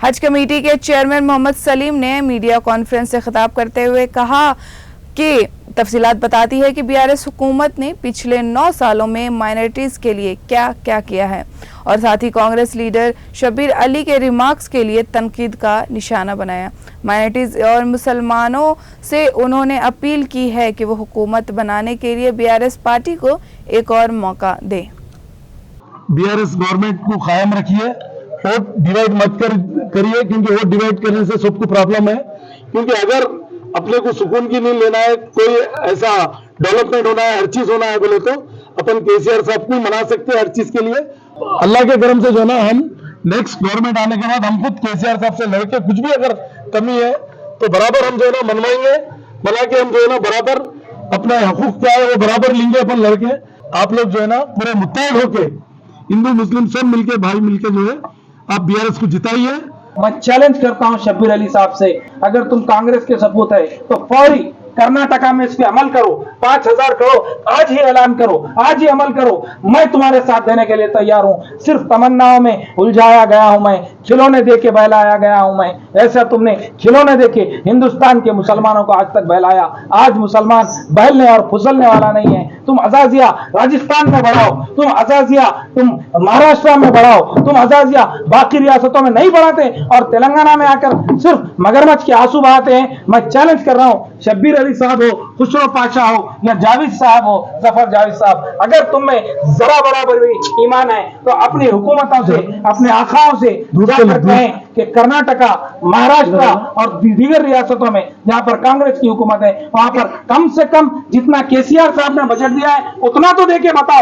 हज कमेटी के चेयरमैन मोहम्मद सलीम ने मीडिया कॉन्फ्रेंस से खिताब करते हुए कहा कि तफसीलात बताती है कि बीआरएस हुकूमत ने पिछले 9 सालों में माइनॉरिटीज के लिए क्या क्या किया है और साथ ही कांग्रेस लीडर शब्बीर अली के रिमार्क्स के लिए तनकीद का निशाना बनाया। माइनॉरिटीज और मुसलमानों से उन्होंने अपील की है कि वो हुकूमत बनाने के लिए बीआरएस पार्टी को एक और मौका दे। बीआरएस गवर्नमेंट को कायम रखिए, वोट डिवाइड मत करिए, क्योंकि वोट डिवाइड करने से सबको प्रॉब्लम है। क्योंकि अगर अपने को सुकून की नींद लेना है, कोई ऐसा डेवलपमेंट होना है, हर चीज होना है बोले तो अपन केसीआर साहब को मना सकते हैं हर चीज के लिए। अल्लाह के करम से जो ना हम नेक्स्ट गवर्नमेंट आने के बाद हम खुद केसीआर साहब से लड़के कुछ भी अगर कमी है तो बराबर हम जो है ना मनवाएंगे, बना के हम जो है ना बराबर अपना हकूक क्या है वो बराबर लेंगे अपन लड़के। आप लोग जो है ना पूरे मुत्तहद होके हिंदू मुस्लिम सब मिलके भाई मिलके जो है आप बीआरएस को जिताइए। मैं चैलेंज करता हूं शब्बीर अली साहब से, अगर तुम कांग्रेस के सपूत है तो फौरी कर्नाटका में इस पे अमल करो, 5,000 करोड़ आज ही ऐलान करो, आज ही अमल करो। मैं तुम्हारे साथ देने के लिए तैयार हूं। सिर्फ तमन्नाओं में उलझाया गया हूं मैं, खिलौने देके बहलाया गया हूं मैं। ऐसा तुमने खिलौने देके हिंदुस्तान के मुसलमानों को आज तक बहलाया। आज मुसलमान बहलने और फुसलने वाला नहीं है। तुम अजाजिया राजस्थान में बढ़ाओ, तुम अजाजिया तुम महाराष्ट्र में बढ़ाओ, तुम अजाजिया बाकी रियासतों में नहीं बढ़ाते और तेलंगाना में आकर सिर्फ मगरमच्छ के आंसू बहाते हैं। मैं चैलेंज कर रहा हूं, शब्बीर अली साहब हो, खुसरो पाशा हो या जावेद साहब हो, जफर जावेद साहब, अगर तुम में जरा बराबर भी ईमान है तो अपनी हुकूमतों से, अपने आखाओं से जाकर कहें कि कर्नाटका, महाराष्ट्र और दीगर रियासतों में जहां पर कांग्रेस की हुकूमत है वहां पर कम से कम जितना केसीआर साहब ने बजट दिया है उतना तो देके बताओ।